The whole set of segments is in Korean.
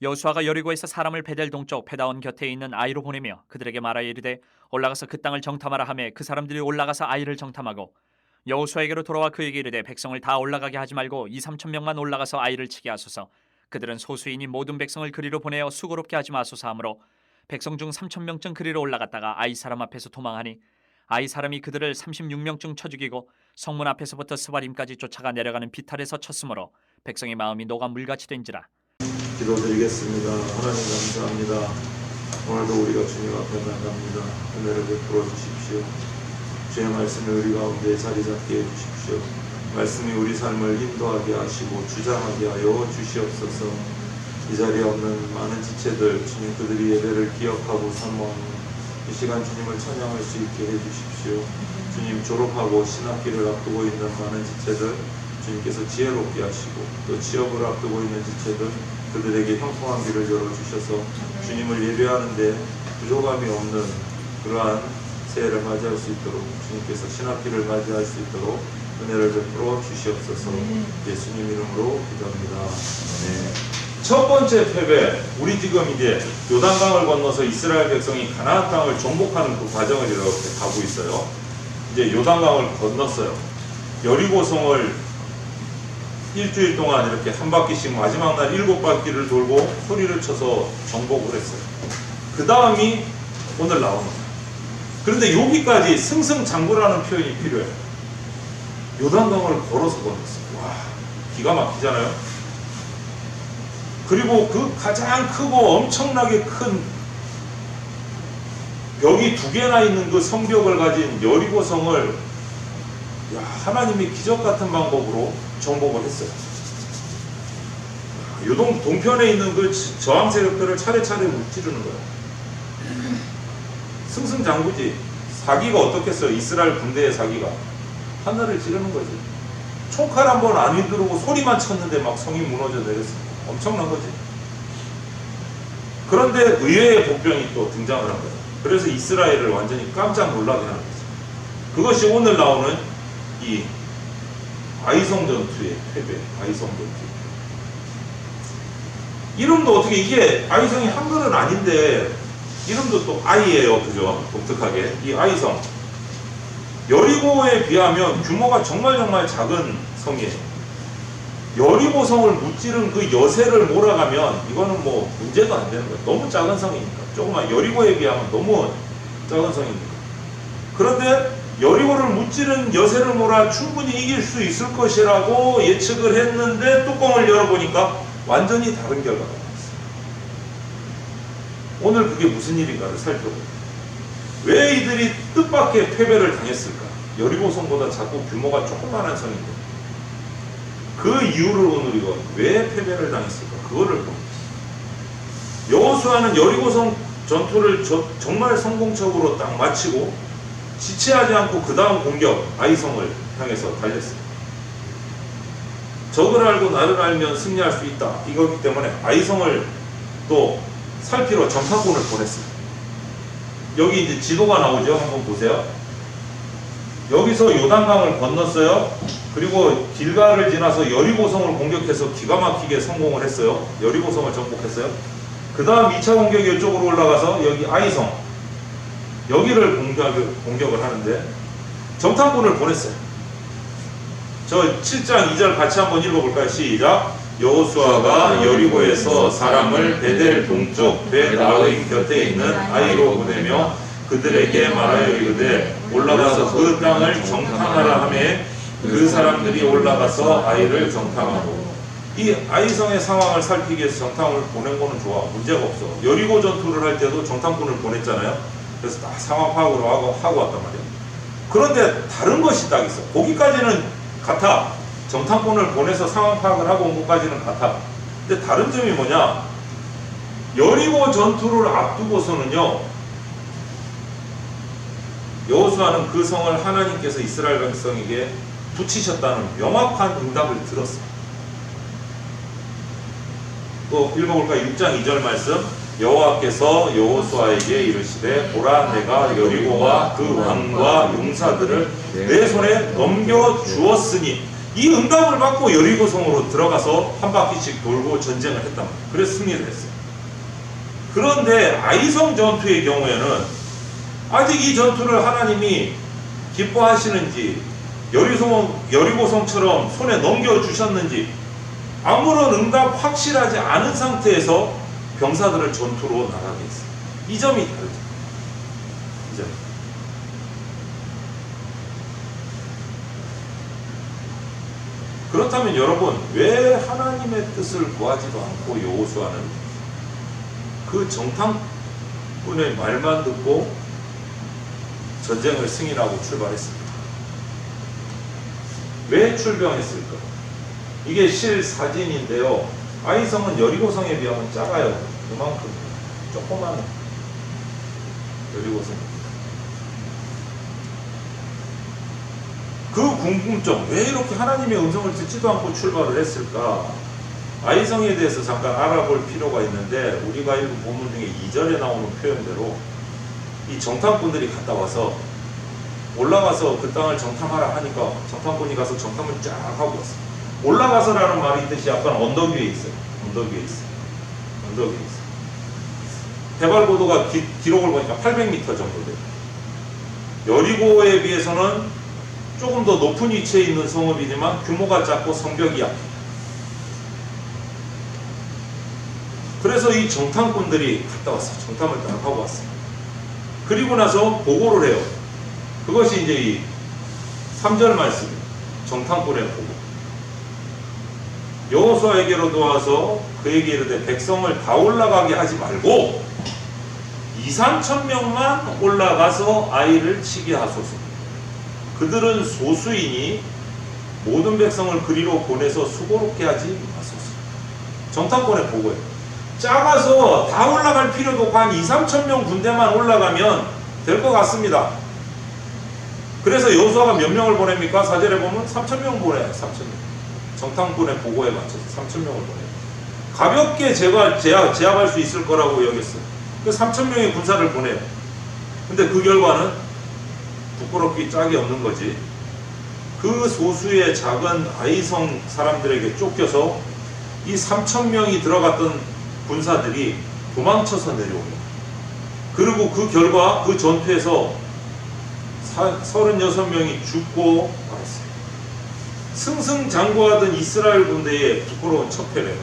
여호수아가 여리고에서 사람을 베델 동쪽 페다온 곁에 있는 아이로 보내며 그들에게 말하여 이르되 올라가서 그 땅을 정탐하라 하매 그 사람들이 올라가서 아이를 정탐하고 여호수아에게로 돌아와 그에게 이르되 백성을 다 올라가게 하지 말고 2~3천 명만 올라가서 아이를 치게 하소서. 그들은 소수이니 모든 백성을 그리로 보내어 수고롭게 하지 마소서 하므로 백성 중 3,000명쯤 그리로 올라갔다가 아이 사람 앞에서 도망하니 아이 사람이 그들을 36명쯤 쳐 죽이고 성문 앞에서부터 스바림까지 쫓아가 내려가는 비탈에서 쳤으므로 백성의 마음이 녹아 물같이 된지라. 기도드리겠습니다. 하나님 감사합니다. 오늘도 우리가 주님 앞에 나갑니다. 은혜를 베풀어 주십시오. 주의 말씀이 우리 가운데 자리 잡게 해주십시오. 말씀이 우리 삶을 인도하게 하시고 주장하게 하여 주시옵소서. 이 자리에 없는 많은 지체들, 주님 그들이 예배를 기억하고 사모하는 이 시간 주님을 찬양할 수 있게 해주십시오. 주님 졸업하고 신학기를 앞두고 있는 많은 지체들 주님께서 지혜롭게 하시고 또 취업을 앞두고 있는 지체들 그들에게 형통한 길을 열어주셔서 주님을 예배하는데 부족함이 없는 그러한 새해를 맞이할 수 있도록 주님께서 신학기를 맞이할 수 있도록 은혜를 베풀어 주시옵소서. 예수님 이름으로 기도합니다. 첫 번째 패배, 우리 지금 이제 요단강을 건너서 이스라엘 백성이 가나안 땅을 정복하는 그 과정을 이렇게 가고 있어요. 이제 요단강을 건넜어요. 여리고성을 일주일 동안 이렇게 한 바퀴씩 마지막 날 7바퀴를 돌고 소리를 쳐서 정복을 했어요. 그 다음이 오늘 나옵니다. 그런데 여기까지 승승장구라는 표현이 필요해요. 요단강을 걸어서 건넜어요. 와, 기가 막히잖아요. 그리고 그 가장 크고 엄청나게 큰 벽이 2개나 있는 그 성벽을 가진 여리고성을 하나님이 기적 같은 방법으로 정복을 했어요. 요동 동편에 있는 그 저항 세력들을 차례차례 무찌르는 거예요. 승승장구지. 사기가 어떻겠어요? 이스라엘 군대의 사기가 하늘을 찌르는 거지. 총칼 한 번 안 휘두르고 소리만 쳤는데 막 성이 무너져 내렸어요. 엄청난 거지. 그런데 의외의 복병이 또 등장을 한 거예요. 그래서 이스라엘을 완전히 깜짝 놀라게 하는 거죠. 그것이 오늘 나오는 이 아이성 전투의 패배, 아이성 전투. 이름도 어떻게 이게 아이성이 한글은 아닌데 이름도 또 아이예요, 그죠? 독특하게 이 아이성. 여리고에 비하면 규모가 정말 작은 성이에요. 여리고성을 무찌른 그 여세를 몰아가면 이거는 뭐 문제도 안 되는 거예요. 너무 작은 성이니까. 조그만 여리고에 비하면 너무 작은 성이니까. 그런데 여리고를 무찌른 여세를 몰아 충분히 이길 수 있을 것이라고 예측을 했는데 뚜껑을 열어보니까 완전히 다른 결과가 나왔어요. 오늘 그게 무슨 일인가를 살펴보고 왜 이들이 뜻밖의 패배를 당했을까? 여리고성보다 자꾸 규모가 조그만한 성인데 그 이유를 오늘 이거 왜 패배를 당했을까? 그거를 봅니다. 여호수아는 여리고성 전투를 정말 성공적으로 딱 마치고 지체하지 않고 그 다음 공격 아이성을 향해서 달렸습니다. 적을 알고 나를 알면 승리할 수 있다. 이거기 때문에 아이성을 또 살피러 정탐꾼을 보냈습니다. 여기 이제 지도가 나오죠. 한번 보세요. 여기서 요단강을 건넜어요. 그리고 길가를 지나서 여리고성을 공격해서 기가 막히게 성공을 했어요. 여리고성을 정복했어요. 그 다음 2차 공격이 이쪽으로 올라가서 여기 아이성 여기를 공격을 하는데 정탐꾼을 보냈어요. 저 7장 2절 같이 한번 읽어볼까요? 시작. 여호수아가 여리고에서 사람을 베델 동쪽 벳아웬 곁에 있는 아이로 보내며 그들에게 말하여 이르되 올라가서 그 땅을 정탐하라 하매 그 사람들이 올라가서 아이를 정탐하고. 이 아이성의 상황을 살피기 위해서 정탐을 보낸 거는 좋아. 문제가 없어. 여리고 전투를 할 때도 정탐꾼을 보냈잖아요. 그래서 딱 상황 파악을 하고 왔단 말이에요. 그런데 다른 것이 딱 있어. 거기까지는 같아. 정탐꾼을 보내서 상황 파악을 하고 온 것까지는 같아. 근데 다른 점이 뭐냐? 여리고 전투를 앞두고서는요, 여호수아는 그 성을 하나님께서 이스라엘 백성에게 붙이셨다는 명확한 응답을 들었습니다. 또 읽어볼까요? 6장 2절 말씀. 여호와께서 여호수아에게 이르시되 보라 내가 여리고와 그 왕과 용사들을 내 손에 넘겨 주었으니. 이 응답을 받고 여리고성으로 들어가서 한 바퀴씩 돌고 전쟁을 했단 말이에요. 그래서 승리를 했어요. 그런데 아이성 전투의 경우에는 아직 이 전투를 하나님이 기뻐하시는지 여리고성처럼 손에 넘겨주셨는지 아무런 응답 확실하지 않은 상태에서 병사들을 전투로 나가게 했어요. 이 점이 다르죠. 이 점. 그렇다면 여러분, 왜 하나님의 뜻을 구하지도 않고 여호수아는 그 정탐꾼의 말만 듣고 전쟁을 승인하고 출발했습니다. 왜 출병했을까? 이게 실사진인데요. 아이성은 여리고성에 비하면 작아요. 그만큼 조그만 여리고성입니다. 그 궁금증, 왜 이렇게 하나님의 음성을 듣지도 않고 출발을 했을까? 아이성에 대해서 잠깐 알아볼 필요가 있는데, 우리가 읽은 본문 중에 2절에 나오는 표현대로 이 정탐꾼들이 갔다 와서 올라가서 그 땅을 정탐하라 하니까 정탐꾼이 가서 정탐을 쫙 하고 왔어요. 올라가서라는 말이 뜻이 약간 언덕 위에 있어요. 언덕 위에 있어요. 언덕 위에 있어요. 해발 고도가 기록을 보니까 800m 정도 돼요. 여리고에 비해서는 조금 더 높은 위치에 있는 성읍이지만 규모가 작고 성벽이 약해요. 그래서 이 정탐꾼들이 갔다 왔어요. 정탐을 딱 하고 왔어요. 그리고 나서 보고를 해요. 그것이 이제 이 3절 말씀이에요. 정탐꾼의 보고. 여호수아에게로 도와서 그에게 이르되 백성을 다 올라가게 하지 말고 2,3천 명만 올라가서 아이를 치게 하소서. 그들은 소수이니 모든 백성을 그리로 보내서 수고롭게 하지 마소서. 정탐꾼의 보고예요. 작아서 다 올라갈 필요도 없고 한 2,3천 명 군대만 올라가면 될 것 같습니다. 그래서 여호수아가 몇 명을 보냅니까? 4절에 보면 3천 명 보내요. 3천 명. 정탐꾼의 보고에 맞춰서 3천 명을 보내요. 가볍게 제압할 수 있을 거라고 여겼어요. 그 3천 명의 군사를 보내요. 근데 그 결과는 부끄럽기 짝이 없는 거지. 그 소수의 작은 아이성 사람들에게 쫓겨서 이 3천 명이 들어갔던 군사들이 도망쳐서 내려옵니다. 그리고 그 결과 그 전투에서 36명이 죽고 말았어요. 승승장구하던 이스라엘 군대의 부끄러운 첩패래요.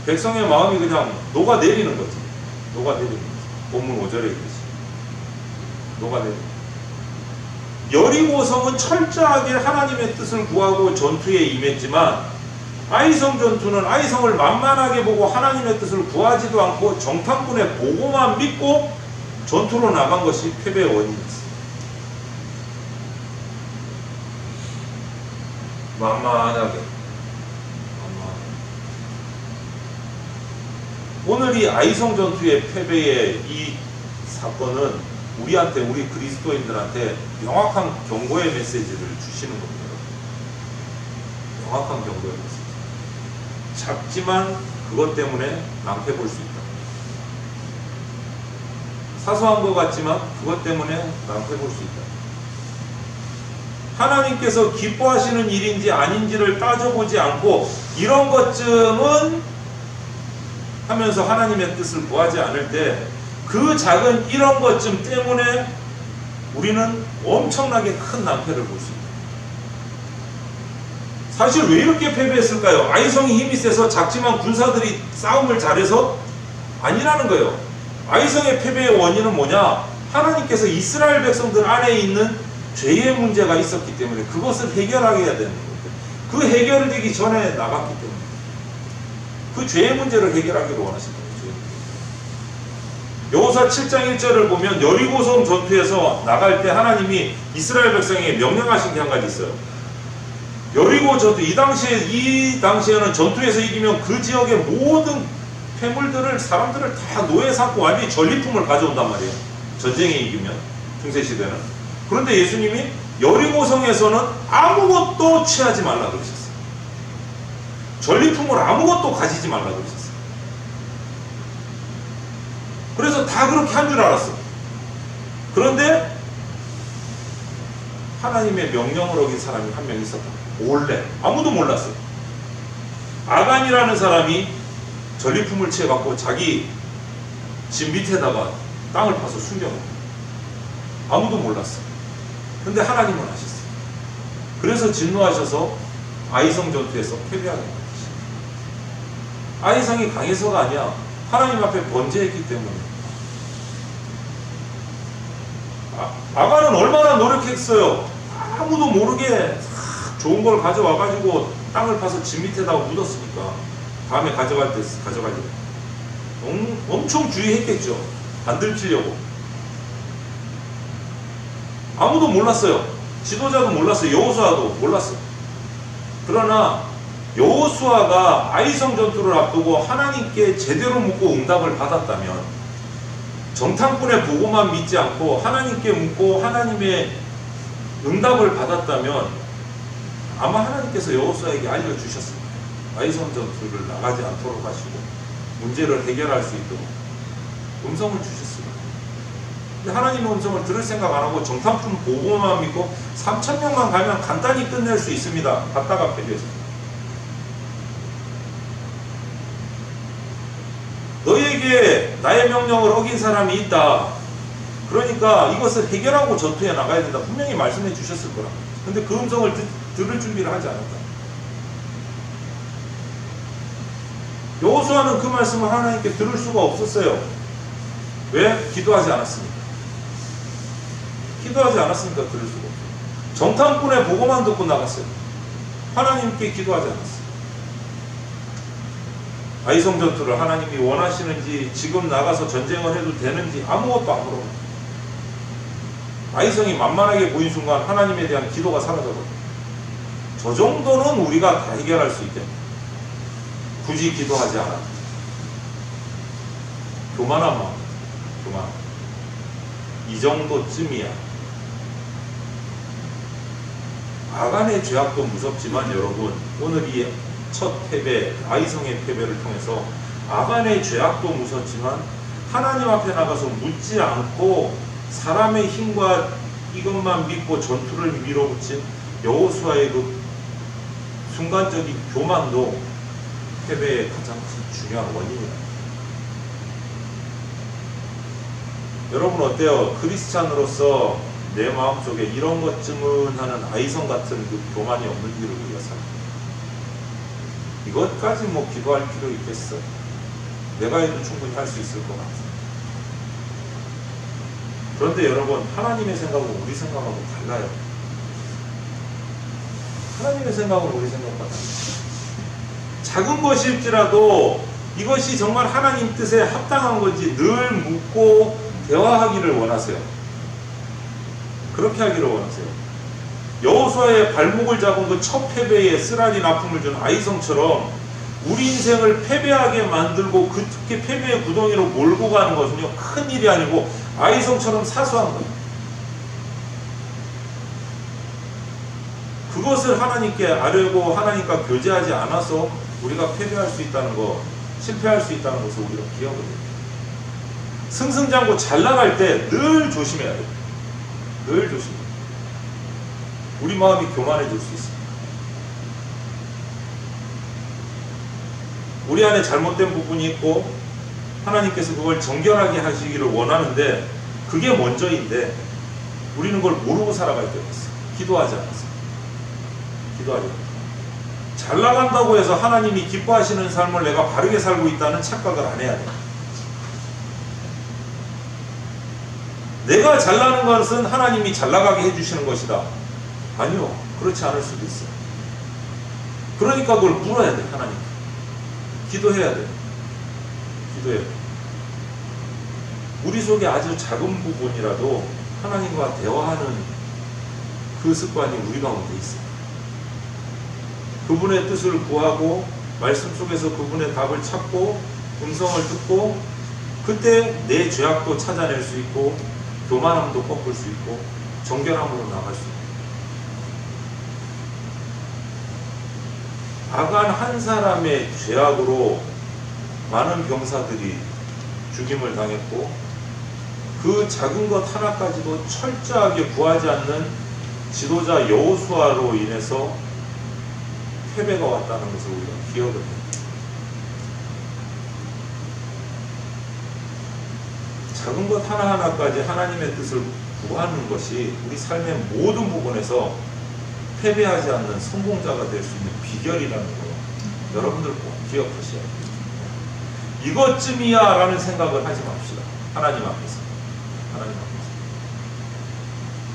백성의 마음이 그냥 녹아내리는 거지. 녹아내리는 거지. 본문 5절에 있듯이 녹아내리는 거지. 여리고성은 철저하게 하나님의 뜻을 구하고 전투에 임했지만 아이성 전투는 아이성을 만만하게 보고 하나님의 뜻을 구하지도 않고 정탐꾼의 보고만 믿고 전투로 나간 것이 패배의 원인이었어요. 만만하게. 오늘 이 아이성 전투의 패배의 이 사건은 우리한테, 우리 그리스도인들한테 명확한 경고의 메시지를 주시는 겁니다. 명확한 경고의 메시지. 작지만 그것 때문에 낭패 볼 수 있다. 사소한 것 같지만 그것 때문에 낭패 볼 수 있다. 하나님께서 기뻐하시는 일인지 아닌지를 따져보지 않고 이런 것쯤은 하면서 하나님의 뜻을 구하지 않을 때 그 작은 이런 것쯤 때문에 우리는 엄청나게 큰 낭패를 볼 수 있다. 사실 왜 이렇게 패배했을까요? 아이성이 힘이 세서 작지만 군사들이 싸움을 잘해서? 아니라는 거예요. 아이성의 패배의 원인은 뭐냐? 하나님께서 이스라엘 백성들 안에 있는 죄의 문제가 있었기 때문에 그것을 해결하게 해야 되는 거예요. 그 해결되기 전에 나갔기 때문에 그 죄의 문제를 해결하기로 원하신 거예요. 여호수아 7장 1절을 보면 여리고성 전투에서 나갈 때 하나님이 이스라엘 백성에게 명령하신 게 한 가지 있어요. 여리고 전투, 이 당시에는 전투에서 이기면 그 지역의 모든 폐물들을, 사람들을 다 노예 삼고 완전히 전리품을 가져온단 말이에요. 전쟁에 이기면, 중세시대는. 그런데 예수님이 여리고성에서는 아무것도 취하지 말라 그러셨어요. 전리품을 아무것도 가지지 말라 그러셨어요. 그래서 다 그렇게 한 줄 알았어. 그런데 하나님의 명령을 어긴 사람이 한 명 있었다. 몰래. 아무도 몰랐어요. 아간이라는 사람이 전리품을 취해갖고 자기 집 밑에다가 땅을 파서 숨겨놓은 아무도 몰랐어. 근데 하나님은 아셨어요. 그래서 진노하셔서 아이성 전투에서 패배하게 만드셨어요. 아이성이 강해서가 아니야. 하나님 앞에 번제했기 때문에. 아가는 얼마나 노력했어요. 아무도 모르게 좋은 걸 가져와가지고 땅을 파서 집 밑에다가 묻었으니까 다음에 가져갈 때 가져가려고 엄청 주의했겠죠. 안 들키려고. 아무도 몰랐어요. 지도자도 몰랐어요. 여호수아도 몰랐어요. 그러나 여호수아가 아이성 전투를 앞두고 하나님께 제대로 묻고 응답을 받았다면, 정탐꾼의 보고만 믿지 않고 하나님께 묻고 하나님의 응답을 받았다면 아마 하나님께서 여호수아에게 알려주셨습니다. 아이성 전투를 나가지 않도록 하시고 문제를 해결할 수 있도록 음성을 주셨습니다. 근데 하나님의 음성을 들을 생각 안 하고 정탐꾼 보고만 믿고 3,000명만 가면 간단히 끝낼 수 있습니다. 갔다가 패배했습니다. 너희에게 나의 명령을 어긴 사람이 있다. 그러니까 이것을 해결하고 전투에 나가야 된다. 분명히 말씀해 주셨을 거라. 근데 그 음성을 들을 준비를 하지 않았다. 여호수아는 그 말씀을 하나님께 들을 수가 없었어요. 왜? 기도하지 않았으니까. 기도하지 않았으니까 들을 수가 없어요. 정탐꾼의 보고만 듣고 나갔어요. 하나님께 기도하지 않았어요. 아이성 전투를 하나님이 원하시는지, 지금 나가서 전쟁을 해도 되는지 아무것도 안 물어봐요. 아이성이 만만하게 보인 순간 하나님에 대한 기도가 사라져버려요. 저 정도는 우리가 다 해결할 수 있겠네. 굳이 기도하지 않아도. 교만한 마음, 교만. 이 정도쯤이야. 아간의 죄악도 무섭지만 여러분, 오늘 이 첫 패배, 아이성의 패배를 통해서 아간의 죄악도 무섭지만 하나님 앞에 나가서 묻지 않고 사람의 힘과 이것만 믿고 전투를 밀어붙인 여호수아의 그 순간적인 교만도 패배의 가장 중요한 원인이다. 여러분 어때요? 크리스찬으로서 내 마음속에 이런 것쯤은 하는 아이성 같은 그 교만이 없는 길을 위해서 이것까지 뭐 기도할 필요 있겠어? 내가 해도 충분히 할 수 있을 것 같아. 그런데 여러분, 하나님의 생각은 우리 생각하고 달라요. 하나님의 생각은 우리 생각과 달라요. 작은 것일지라도 이것이 정말 하나님 뜻에 합당한 건지 늘 묻고 대화하기를 원하세요. 그렇게 하기를 원하세요. 여호수아의 발목을 잡은 그 첫 패배에 쓰라린 아픔을 준 아이성처럼 우리 인생을 패배하게 만들고 그렇게 패배의 구덩이로 몰고 가는 것은요, 큰 일이 아니고 아이성처럼 사소한 거예요. 그것을 하나님께 아뢰고 하나님과 교제하지 않아서 우리가 패배할 수 있다는 것, 실패할 수 있다는 것을 우리가 기억을 해요. 승승장구 잘 나갈 때 늘 조심해야 돼요. 늘 조심해야 돼요. 우리 마음이 교만해질 수 있습니다. 우리 안에 잘못된 부분이 있고 하나님께서 그걸 정결하게 하시기를 원하는데 그게 먼저인데 우리는 그걸 모르고 살아갈 때가 있어요. 기도하지 않았어요. 기도하지 않았어요. 잘 나간다고 해서 하나님이 기뻐하시는 삶을 내가 바르게 살고 있다는 착각을 안 해야 돼요. 내가 잘 나는 것은 하나님이 잘 나가게 해주시는 것이다. 아니요. 그렇지 않을 수도 있어요. 그러니까 그걸 물어야 돼. 하나님. 기도해야 돼. 기도해야 돼. 우리 속에 아주 작은 부분이라도 하나님과 대화하는 그 습관이 우리 가운데 있어요. 그분의 뜻을 구하고 말씀 속에서 그분의 답을 찾고 음성을 듣고 그때 내 죄악도 찾아낼 수 있고 교만함도 꺾을 수 있고 정결함으로 나갈 수 있고. 아간 한 사람의 죄악으로 많은 병사들이 죽임을 당했고 그 작은 것 하나까지도 철저하게 구하지 않는 지도자 여호수아로 인해서 패배가 왔다는 것을 우리가 기억을 해요. 작은 것 하나하나까지 하나님의 뜻을 구하는 것이 우리 삶의 모든 부분에서 패배하지 않는 성공자가 될 수 있는 비결이라는 거 여러분들 꼭 기억하셔야 돼요. 이것쯤이야 라는 생각을 하지 맙시다. 하나님 앞에서. 하나님 앞에서.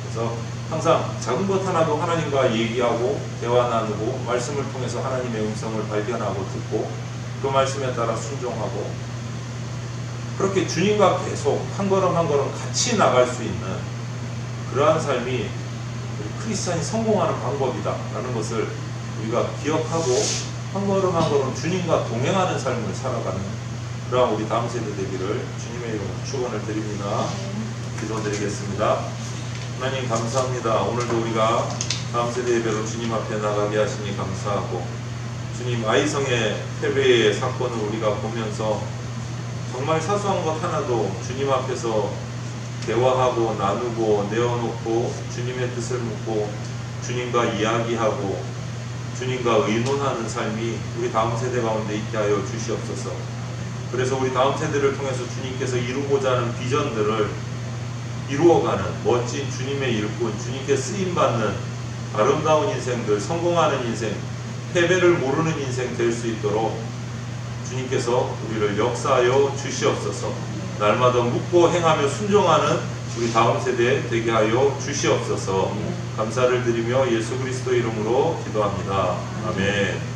그래서 항상 작은 것 하나도 하나님과 얘기하고 대화 나누고 말씀을 통해서 하나님의 음성을 발견하고 듣고 그 말씀에 따라 순종하고 그렇게 주님과 계속 한 걸음 한 걸음 같이 나갈 수 있는 그러한 삶이 크리스찬이 성공하는 방법이다 라는 것을 우리가 기억하고 한 걸음 한 걸음 주님과 동행하는 삶을 살아가는 그러한 우리 다음 세대 되기를 주님의 이름으로 축원을 드립니다. 기도드리겠습니다. 하나님 감사합니다. 오늘도 우리가 다음 세대 예배로 주님 앞에 나가게 하시니 감사하고 주님 아이성의 패배의 사건을 우리가 보면서 정말 사소한 것 하나도 주님 앞에서 대화하고 나누고 내어놓고 주님의 뜻을 묻고 주님과 이야기하고 주님과 의논하는 삶이 우리 다음 세대 가운데 있게 하여 주시옵소서. 그래서 우리 다음 세대를 통해서 주님께서 이루고자 하는 비전들을 이루어가는 멋진 주님의 일꾼, 주님께 쓰임받는 아름다운 인생들, 성공하는 인생, 패배를 모르는 인생 될 수 있도록 주님께서 우리를 역사하여 주시옵소서. 날마다 묻고 행하며 순종하는 우리 다음 세대 되게 하여 주시옵소서. 감사를 드리며 예수 그리스도 이름으로 기도합니다. 아멘.